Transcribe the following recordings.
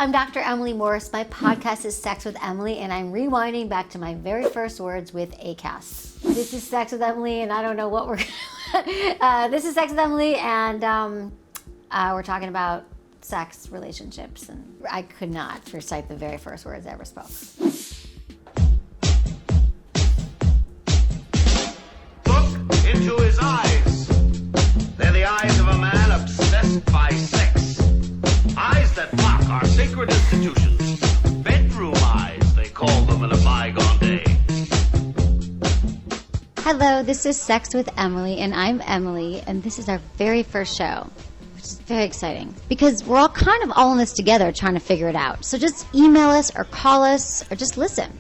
I'm Dr. Emily Morse. My podcast is Sex with Emily, and I'm rewinding back to my very first words with Acast. This is Sex with Emily, and I don't know what we're this is Sex with Emily, and we're talking about sex, relationships, and I could not recite the very first words I ever spoke. Look into his eyes. They're the eyes of a man obsessed by sex. Eyes that mock our sacred institutions. Bedroom eyes, they call them in a bygone day. Hello, this is Sex with Emily, and I'm Emily, and this is our very first show, which is very exciting because we're all kind of all in this together trying to figure it out. So just email us or call us or just listen.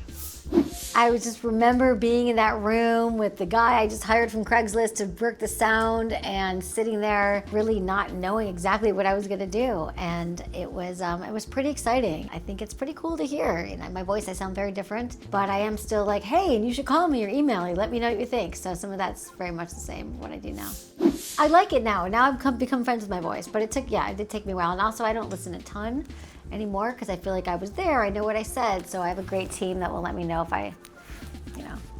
I just remember being in that room with the guy I just hired from Craigslist to work the sound and sitting there really not knowing exactly what I was going to do. And it was pretty exciting. I think it's pretty cool to hear. In my voice, I sound very different, but I am still like, hey, and you should call me or email me. Let me know what you think. So some of that's very much the same what I do now. I like it now. Now I've become friends with my voice, but it did take me a while. And also I don't listen a ton anymore because I feel like I was there. I know what I said. So I have a great team that will let me know if I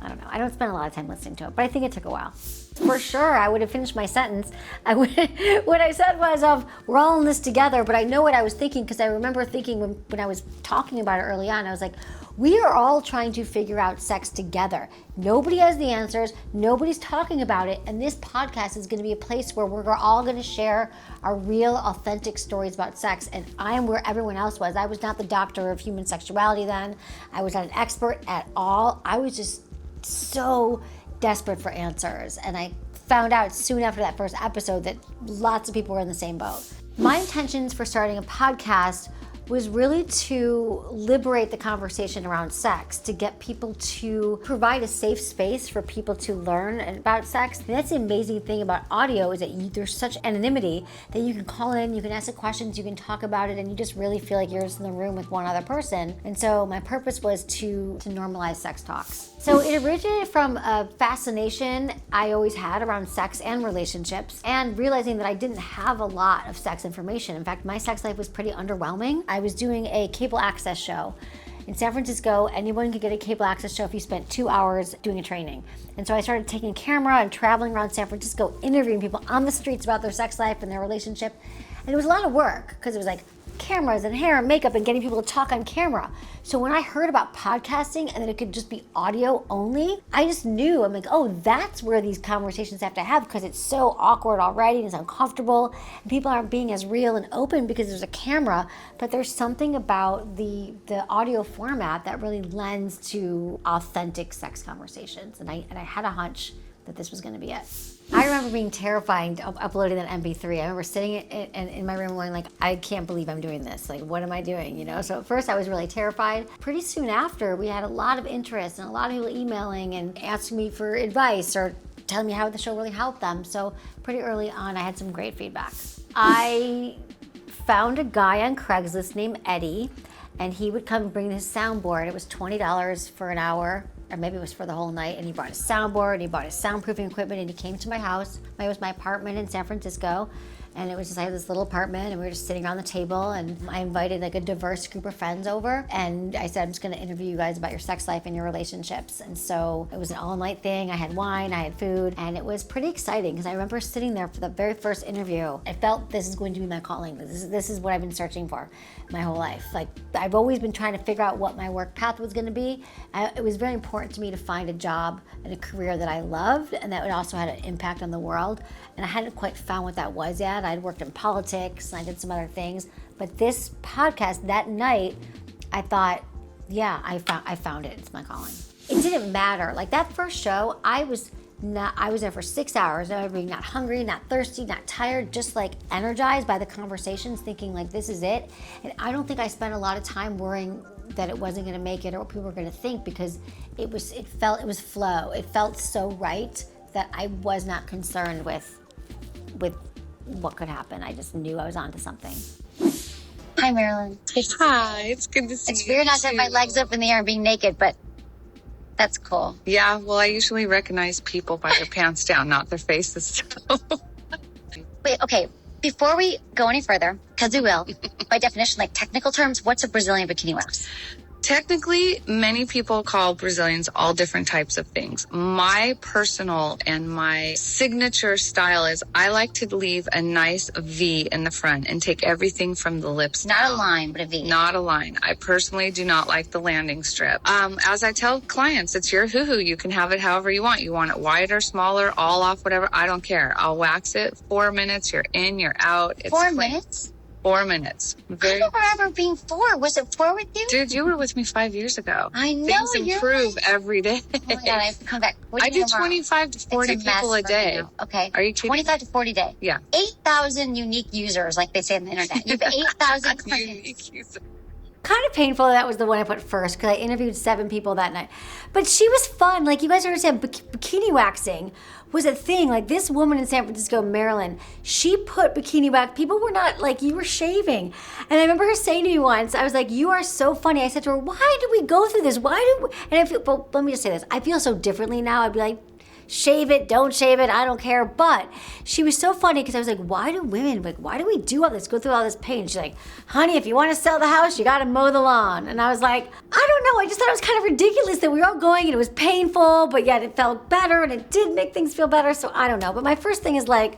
don't know. I don't spend a lot of time listening to it, but I think it took a while. For sure, I would have finished my sentence. What I said was, we're all in this together, but I know what I was thinking because I remember thinking when I was talking about it early on, I was like, we are all trying to figure out sex together. Nobody has the answers. Nobody's talking about it. And this podcast is going to be a place where we're all going to share our real, authentic stories about sex. And I am where everyone else was. I was not the doctor of human sexuality then. I was not an expert at all. I was just so desperate for answers. And I found out soon after that first episode that lots of people were in the same boat. My intentions for starting a podcast was really to liberate the conversation around sex, to get people to provide a safe space for people to learn about sex. And that's the amazing thing about audio is that there's such anonymity that you can call in, you can ask the questions, you can talk about it, and you just really feel like you're just in the room with one other person. And so my purpose was to normalize sex talks. So it originated from a fascination I always had around sex and relationships and realizing that I didn't have a lot of sex information. In fact, my sex life was pretty underwhelming. I was doing a cable access show in San Francisco. Anyone could get a cable access show if you spent 2 hours doing a training. And so I started taking a camera and traveling around San Francisco, interviewing people on the streets about their sex life and their relationship. And it was a lot of work because it was like cameras and hair and makeup and getting people to talk on camera. So when I heard about podcasting and that it could just be audio only, I just knew, I'm like, oh, that's where these conversations have to have because it's so awkward already and it's uncomfortable and people aren't being as real and open because there's a camera, but there's something about the audio format that really lends to authentic sex conversations. And I had a hunch that this was going to be it. I remember being terrified uploading that MP3. I remember sitting in my room going like, I can't believe I'm doing this. Like, what am I doing? You know? So at first I was really terrified. Pretty soon after, we had a lot of interest and a lot of people emailing and asking me for advice or telling me how the show really helped them. So pretty early on, I had some great feedback. I found a guy on Craigslist named Eddie, and he would come bring his soundboard. It was $20 for an hour, or maybe it was for the whole night, and he brought his soundboard, and he bought his soundproofing equipment, and he came to my house. It was my apartment in San Francisco, and it was just, I had this little apartment, and we were just sitting around the table, and I invited like a diverse group of friends over, and I said, I'm just gonna interview you guys about your sex life and your relationships. And so it was an all-night thing. I had wine, I had food, and it was pretty exciting, because I remember sitting there for the very first interview. I felt this is going to be my calling. This is what I've been searching for my whole life. Like, I've always been trying to figure out what my work path was gonna be. It was very important to me to find a job and a career that I loved, and that would also had an impact on the world. And I hadn't quite found what that was yet. I'd worked in politics and I did some other things, but this podcast that night, I thought, yeah, I found it. It's my calling. It didn't matter. Like that first show, I was there for 6 hours. I was being not hungry, not thirsty, not tired, just like energized by the conversations, thinking like this is it. And I don't think I spent a lot of time worrying that it wasn't going to make it or what people were going to think, because it was flow. It felt so right that I was not concerned with what could happen. I just knew I was onto something. Hi, Marilyn. Hi, it's good to see you. It's weird not to have my legs up in the air and being naked, but that's cool. Yeah, well, I usually recognize people by their pants down, not their faces. Wait, okay. Before we go any further, because we will, by definition, like technical terms, what's a Brazilian bikini wax? Technically, many people call Brazilians all different types of things. My personal and my signature style is I like to leave a nice V in the front and take everything from the lips Not down. a line, but a V. Not a line. I personally do not like the landing strip. As I tell clients, it's your hoo-hoo. You can have it however you want. You want it wider, smaller, all off, whatever. I don't care. I'll wax it. 4 minutes. You're in, you're out. It's 4 quick. minutes? 4 minutes. I don't remember being 4. Was it 4 with you? Dude, you were with me 5 years ago. I know. Things improve every day. Oh my God, I have to come back. I do 25 to 40 people a day. Okay. Are you kidding? 25 to 40 a day. Yeah. 8,000 unique users, like they say on the internet. You have 8,000 clients. Kind of painful that was the one I put first because I interviewed 7 people that night. But she was fun. Like, you guys understand, bikini waxing was a thing. Like, this woman in San Francisco, Maryland, she put bikini wax. People were not, like, you were shaving. And I remember her saying to me once, I was like, you are so funny. I said to her, why do we go through this? Why do we? And I feel, well, let me just say this. I feel so differently now. I'd be like, shave it, don't shave it, I don't care. But she was so funny because I was like, why do women, like, why do we do all this, go through all this pain? She's like, honey, if you want to sell the house, you got to mow the lawn. And I was like, I don't know. I just thought it was kind of ridiculous that we were all going and it was painful, but yet it felt better and it did make things feel better. So I don't know. But my first thing is like,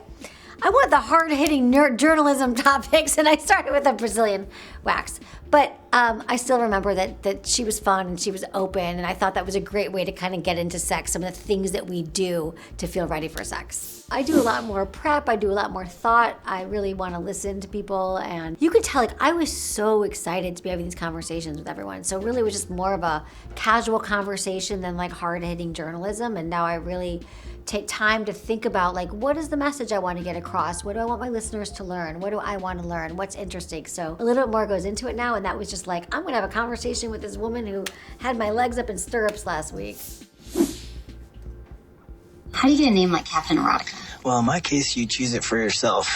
I want the hard-hitting journalism topics, and I started with a Brazilian wax. But I still remember that she was fun and she was open, and I thought that was a great way to kind of get into sex, some of the things that we do to feel ready for sex. I do a lot more prep. I do a lot more thought. I really want to listen to people, and you could tell, like, I was so excited to be having these conversations with everyone. So really it was just more of a casual conversation than like hard-hitting journalism, and now I really take time to think about, like, what is the message I want to get across? What do I want my listeners to learn? What do I want to learn? What's interesting? So a little bit more goes into it now, and that was just like, I'm going to have a conversation with this woman who had my legs up in stirrups last week. How do you get a name like Captain Erotica? Well, in my case, you choose it for yourself.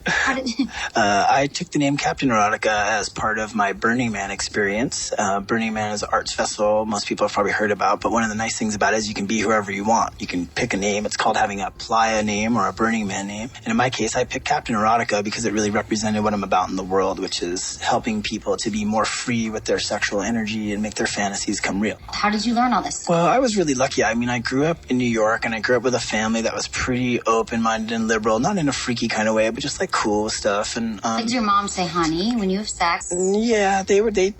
How did I took the name Captain Erotica as part of my Burning Man experience. Burning Man is an arts festival most people have probably heard about, but one of the nice things about it is you can be whoever you want. You can pick a name. It's called having a playa name or a Burning Man name. And in my case, I picked Captain Erotica because it really represented what I'm about in the world, which is helping people to be more free with their sexual energy and make their fantasies come real. How did you learn all this? Well, I was really lucky. I mean, I grew up in New York, and I grew up with a family that was pretty open-minded and liberal, not in a freaky kind of way, but just like cool stuff. And like, did your mom say, honey, when you have sex? Yeah,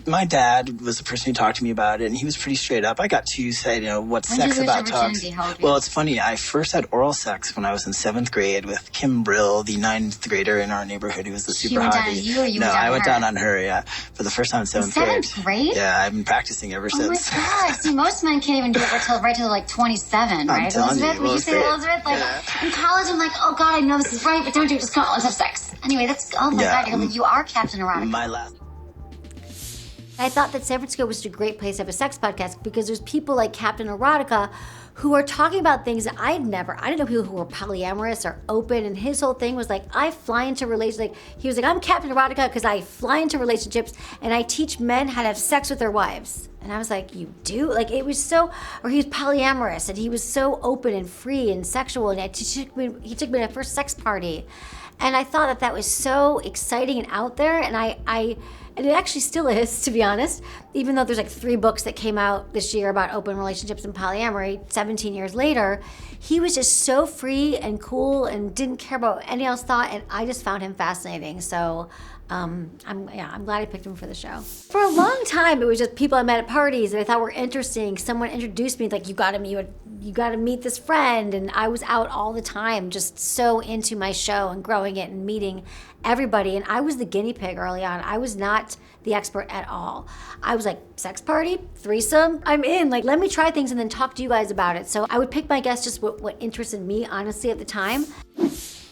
my dad was the person who talked to me about it, and he was pretty straight up. I got to say, what's When sex did you lose about your talks. virginity? How old were you? Well, it's funny. I first had oral sex when I was in 7th grade with Kim Brill, the 9th grader in our neighborhood who was the super went down hottie. on you, or you No, went down I on went her? down on her, yeah, for the first time in 7th grade. 7th grade? Yeah, I've been practicing ever Oh my since. God! See, most men can't even do it until right till like 27, right? telling you, Elizabeth, would well, you it's say great. Elizabeth? Like, Yeah. in college, I'm like, oh God, I know this is right, but don't do it. Just come on, let's have sex. Anyway, that's oh my Yeah. God, you are Captain Erotica. My last. I thought that San Francisco was a great place to have a sex podcast because there's people like Captain Erotica who are talking about things that I didn't know people who were polyamorous or open, and his whole thing was like, I fly into relationships. Like, he was like, I'm Captain Erotica because I fly into relationships and I teach men how to have sex with their wives. And I was like, you do? Like, it was so, or he was polyamorous and he was so open and free and sexual, and he took me to my first sex party. And I thought that was so exciting and out there, and and it actually still is, to be honest, even though there's like 3 books that came out this year about open relationships and polyamory 17 years later. He was just so free and cool and didn't care about what anyone else thought, and I just found him fascinating. So I'm glad I picked him for the show. For a long time, it was just people I met at parties that I thought were interesting. Someone introduced me, like, you gotta meet this friend, and I was out all the time, just so into my show and growing it and meeting everybody. And I was the guinea pig early on. I was not the expert at all. I was like, sex party, threesome, I'm in. Like, let me try things and then talk to you guys about it. So I would pick my guests just what interested me, honestly, at the time.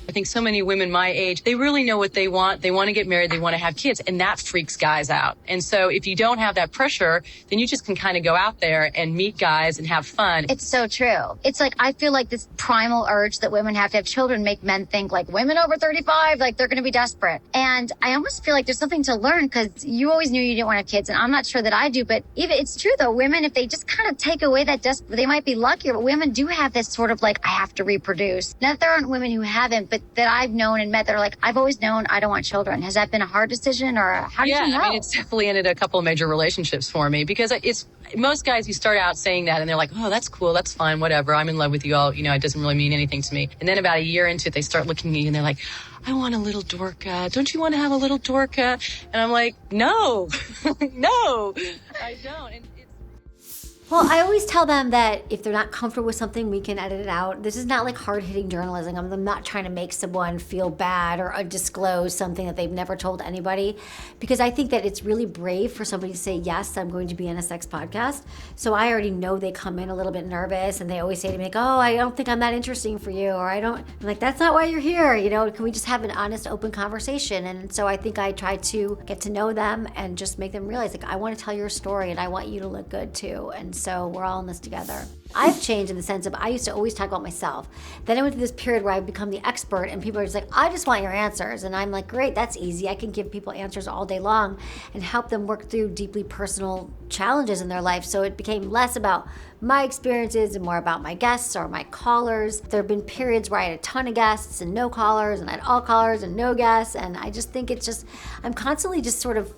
I think so many women my age, they really know what they want. They want to get married. They want to have kids. And that freaks guys out. And so if you don't have that pressure, then you just can kind of go out there and meet guys and have fun. It's so true. It's like, I feel like this primal urge that women have to have children make men think like women over 35, like they're going to be desperate. And I almost feel like there's something to learn, because you always knew you didn't want to have kids. And I'm not sure that I do, but even it's true though. Women, if they just kind of take away that they might be luckier, but women do have this sort of like, I have to reproduce. Not that there aren't women who haven't, but that I've known and met that are like, I've always known I don't want children. Has that been a hard decision, or how did you know? I mean, it's definitely ended a couple of major relationships for me, because it's most guys, you start out saying that and they're like, oh, that's cool, that's fine, whatever, I'm in love with you all, it doesn't really mean anything to me. And then about a year into it, they start looking at you and they're like, I want a little Dorca. Don't you want to have a little Dorca? And I'm like, no, no, I don't. Well, I always tell them that if they're not comfortable with something, we can edit it out. This is not like hard-hitting journalism. I'm not trying to make someone feel bad or disclose something that they've never told anybody, because I think that it's really brave for somebody to say, yes, I'm going to be on a sex podcast. So I already know they come in a little bit nervous, and they always say to me, like, oh, I don't think I'm that interesting for you, or I'm like, that's not why you're here. Can we just have an honest, open conversation? And so I think I try to get to know them and just make them realize, like, I want to tell your story and I want you to look good too. And so we're all in this together. I've changed in the sense of I used to always talk about myself. Then I went through this period where I've become the expert, and people are just like, I just want your answers. And I'm like, great, that's easy. I can give people answers all day long and help them work through deeply personal challenges in their life. So it became less about my experiences and more about my guests or my callers. There have been periods where I had a ton of guests and no callers, and I had all callers and no guests. And I just think I'm constantly just sort of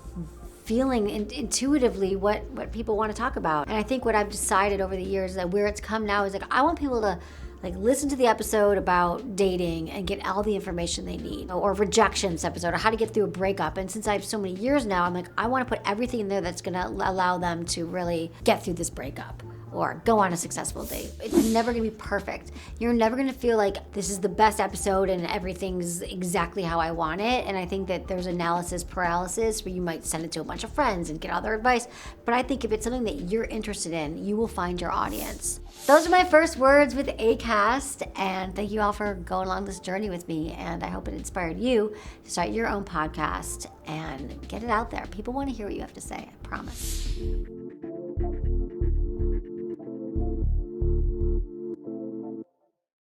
feeling intuitively what people want to talk about. And I think what I've decided over the years is that where it's come now is like, I want people to listen to the episode about dating and get all the information they need, or rejections episode, or how to get through a breakup. And since I have so many years now, I'm like, I want to put everything in there that's going to allow them to really get through this breakup or go on a successful date. It's never gonna be perfect. You're never gonna feel like this is the best episode and everything's exactly how I want it. And I think that there's analysis paralysis where you might send it to a bunch of friends and get all their advice. But I think if it's something that you're interested in, you will find your audience. Those are my first words with Acast, and thank you all for going along this journey with me. And I hope it inspired you to start your own podcast and get it out there. People wanna hear what you have to say, I promise.